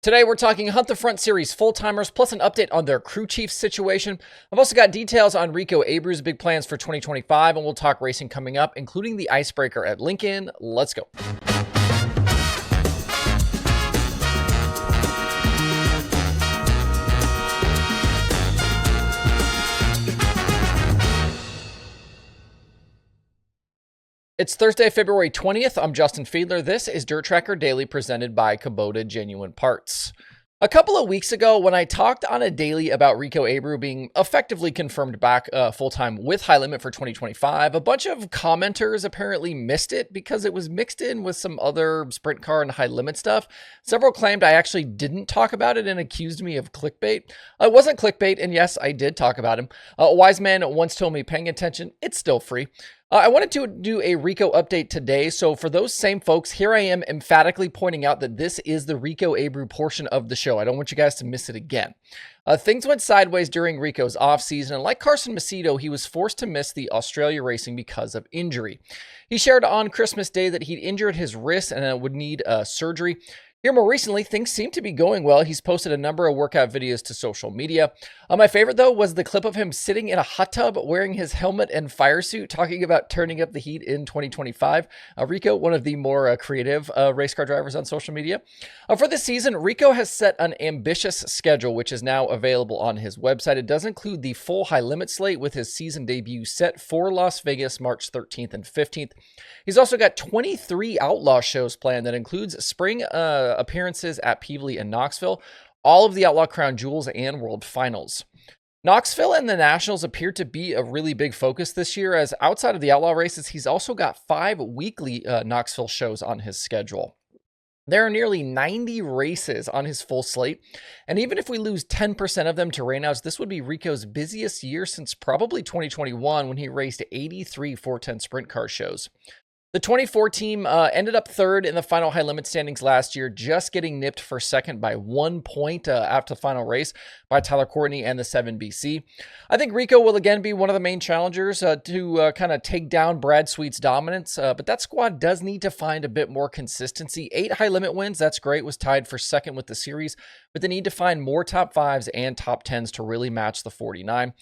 Today, we're talking Hunt the Front Series full-timers, plus an update on their crew chief situation. I've also got details on Rico Abreu's big plans for 2025, and we'll talk racing coming up, including the Icebreaker at Lincoln. Let's go. It's Thursday, February 20th. I'm Justin Fiedler. This is DIRTRACKR Daily presented by Kubota Genuine Parts. A couple of weeks ago, when I talked on a daily about Rico Abreu being effectively confirmed back full-time with High Limit for 2025, a bunch of commenters apparently missed it because it was mixed in with some other sprint car and High Limit stuff. Several claimed I actually didn't talk about it and accused me of clickbait. It wasn't clickbait, and yes, I did talk about him. A wise man once told me, paying attention, it's still free. I wanted to do a Rico update today, so for those same folks, here I am emphatically pointing out that this is the Rico Abreu portion of the show. I don't want you guys to miss it again. Things went sideways during Rico's offseason, and like Carson Macedo, he was forced to miss the Australia racing because of injury. He shared on Christmas Day that he'd injured his wrist and would need surgery. Here more recently, things seem to be going well. He's posted a number of workout videos to social media. My favorite, though, was the clip of him sitting in a hot tub wearing his helmet and fire suit, talking about turning up the heat in 2025. Rico, one of the more creative race car drivers on social media. For this season, Rico has set an ambitious schedule, which is now available on his website. It does include the full High Limit slate with his season debut set for Las Vegas, March 13th and 15th. He's also got 23 Outlaw shows planned that includes spring appearances at Peevely and Knoxville, all of the Outlaw Crown Jewels and World Finals. Knoxville and the Nationals appear to be a really big focus this year, as outside of the Outlaw races, he's also got 5 weekly Knoxville shows on his schedule. There are nearly 90 races on his full slate, and even if we lose 10% of them to rainouts, this would be Rico's busiest year since probably 2021 when he raced 83 410 sprint car shows. The 24 team ended up third in the final High Limit standings last year, just getting nipped for second by 1 point after the final race by Tyler Courtney and the 7BC. I think Rico will again be one of the main challengers to kind of take down Brad Sweet's dominance, but that squad does need to find a bit more consistency. 8 High Limit wins, that's great, was tied for second with the series, but they need to find more top 5s and top 10s to really match the 49.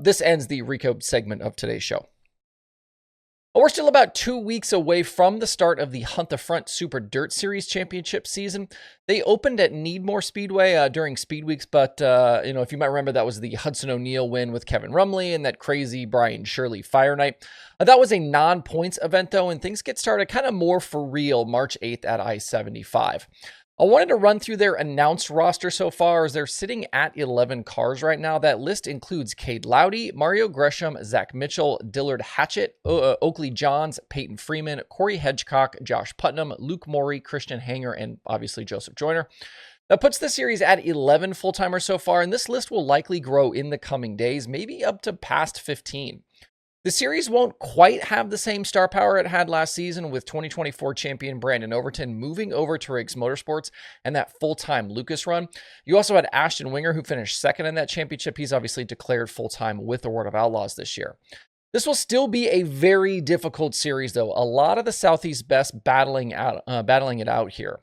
This ends the Rico segment of today's show. We're still about 2 weeks away from the start of the Hunt the Front Super Dirt Series Championship season. They opened at Needmore Speedway during Speed Weeks, but if you might remember, that was the Hudson O'Neal win with Kevin Rumley and that crazy Brian Shirley Fire Night. That was a non-points event, though, and things get started kind of more for real March 8th at I-75. I wanted to run through their announced roster so far, as they're sitting at 11 cars right now. That list includes Cade Lowdy, Mario Gresham, Zach Mitchell, Dillard Hatchett, Oakley Johns, Peyton Freeman, Corey Hedgecock, Josh Putnam, Luke Morey, Christian Hanger, and obviously Joseph Joyner. That puts the series at 11 full-timers so far, and this list will likely grow in the coming days, maybe up to past 15. The series won't quite have the same star power it had last season, with 2024 champion Brandon Overton moving over to Riggs Motorsports and that full-time Lucas run. You also had Ashton Winger, who finished second in that championship. He's obviously declared full-time with the World of Outlaws this year. This will still be a very difficult series, though. A lot of the Southeast best battling it out here.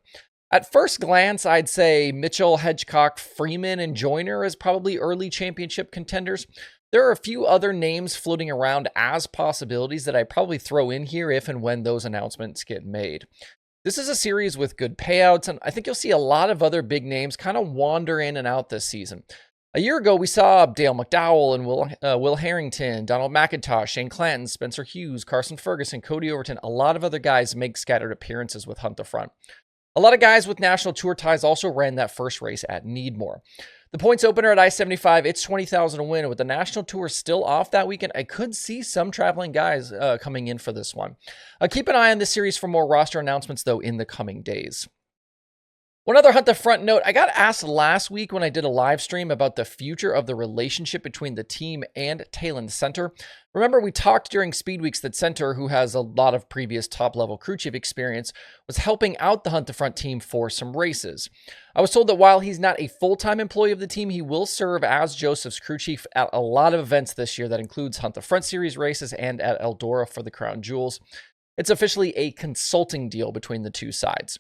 At first glance, I'd say Mitchell, Hedgecock, Freeman, and Joyner as probably early championship contenders. There are a few other names floating around as possibilities that I probably throw in here if and when those announcements get made. This is a series with good payouts, and I think you'll see a lot of other big names kind of wander in and out this season. A year ago, we saw Dale McDowell and Will Harrington, Donald McIntosh, Shane Clanton, Spencer Hughes, Carson Ferguson, Cody Overton, a lot of other guys make scattered appearances with Hunt the Front. A lot of guys with national tour ties also ran that first race at Needmore. The points opener at I-75, it's $20,000 to win. With the national tour still off that weekend, I could see some traveling guys coming in for this one. Keep an eye on this series for more roster announcements, though, in the coming days. One other Hunt the Front note, I got asked last week when I did a live stream about the future of the relationship between the team and Talon Center. Remember, we talked during Speed Weeks that Center, who has a lot of previous top-level crew chief experience, was helping out the Hunt the Front team for some races. I was told that while he's not a full-time employee of the team, he will serve as Joseph's crew chief at a lot of events this year that includes Hunt the Front Series races and at Eldora for the Crown Jewels. It's officially a consulting deal between the two sides.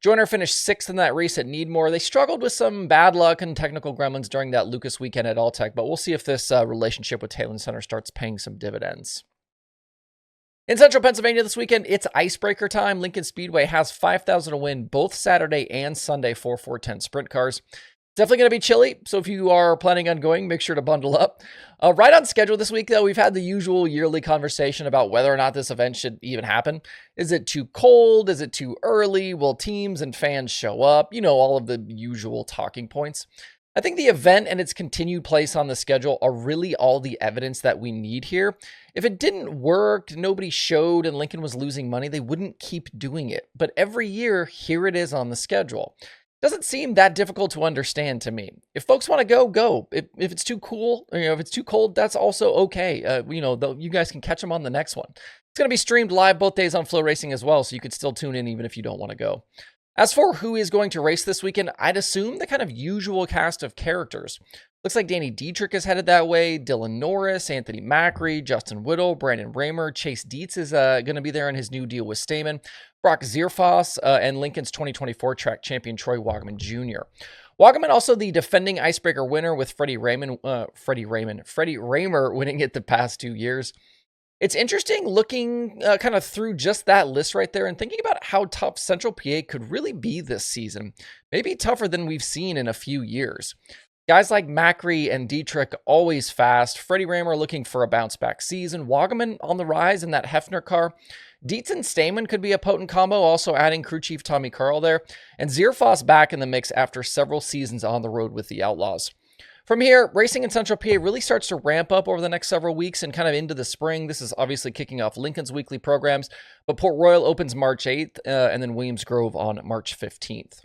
Joyner finished 6th in that race at Needmore. They struggled with some bad luck and technical gremlins during that Lucas weekend at Alltech, but we'll see if this relationship with Taylor Center starts paying some dividends. In Central Pennsylvania this weekend, it's Icebreaker time. Lincoln Speedway has 5,000 to win both Saturday and Sunday for 410 sprint cars. Definitely going to be chilly, so if you are planning on going, make sure to bundle up. Right on schedule this week, though, we've had the usual yearly conversation about whether or not this event should even happen. Is it too cold? Is it too early? Will teams and fans show up? You know, all of the usual talking points. I think the event and its continued place on the schedule are really all the evidence that we need here. If it didn't work, nobody showed, and Lincoln was losing money, they wouldn't keep doing it. But every year, here it is on the schedule. Doesn't seem that difficult to understand to me. If folks want to go, go. If it's too cool, if it's too cold, that's also okay. You guys can catch them on the next one. It's going to be streamed live both days on Flow Racing as well, so you could still tune in even if you don't want to go. As for who is going to race this weekend, I'd assume the kind of usual cast of characters. Looks like Danny Dietrich is headed that way, Dylan Norris, Anthony Macri, Justin Whittle, Brandon Raymer, Chase Dietz is going to be there in his new deal with Stamen, Brock Zierfoss, and Lincoln's 2024 track champion Troy Wagaman Jr. Wagaman also the defending Icebreaker winner with Freddie Raymer winning it the past 2 years. It's interesting looking kind of through just that list right there and thinking about how tough Central PA could really be this season. Maybe tougher than we've seen in a few years. Guys like Macri and Dietrich always fast. Freddie Raymer looking for a bounce-back season. Wagaman on the rise in that Hefner car. Dietz and Stamen could be a potent combo, also adding crew chief Tommy Carl there. And Zierfoss back in the mix after several seasons on the road with the Outlaws. From here, racing in Central PA really starts to ramp up over the next several weeks and kind of into the spring. This is obviously kicking off Lincoln's weekly programs, but Port Royal opens March 8th and then Williams Grove on March 15th.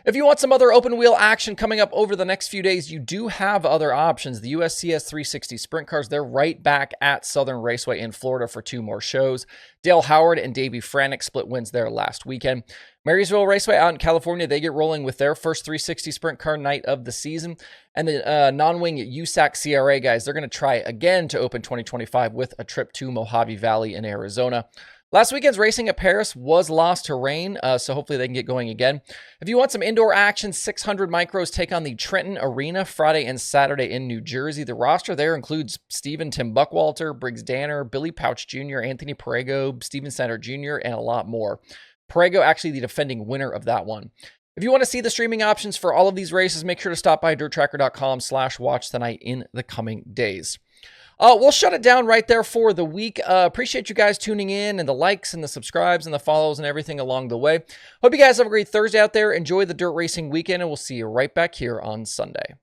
If you want some other open wheel action coming up over the next few days, you do have other options. The USCS 360 Sprint Cars, they're right back at Southern Raceway in Florida for 2 more shows. Dale Howard and Davey Franick split wins there last weekend. Marysville Raceway out in California, they get rolling with their first 360 Sprint Car night of the season. And the non-wing USAC CRA guys, they're going to try again to open 2025 with a trip to Mojave Valley in Arizona. Last weekend's racing at Paris was lost to rain, so hopefully they can get going again. If you want some indoor action, 600 Micros take on the Trenton Arena Friday and Saturday in New Jersey. The roster there includes Stephen Tim Buckwalter, Briggs Danner, Billy Pouch Jr., Anthony Perego, Steven Sander Jr., and a lot more. Perego actually the defending winner of that one. If you want to see the streaming options for all of these races, make sure to stop by DIRTRACKR.com/watch tonight in the coming days. We'll shut it down right there for the week. Appreciate you guys tuning in and the likes and the subscribes and the follows and everything along the way. Hope you guys have a great Thursday out there. Enjoy the dirt racing weekend, and we'll see you right back here on Sunday.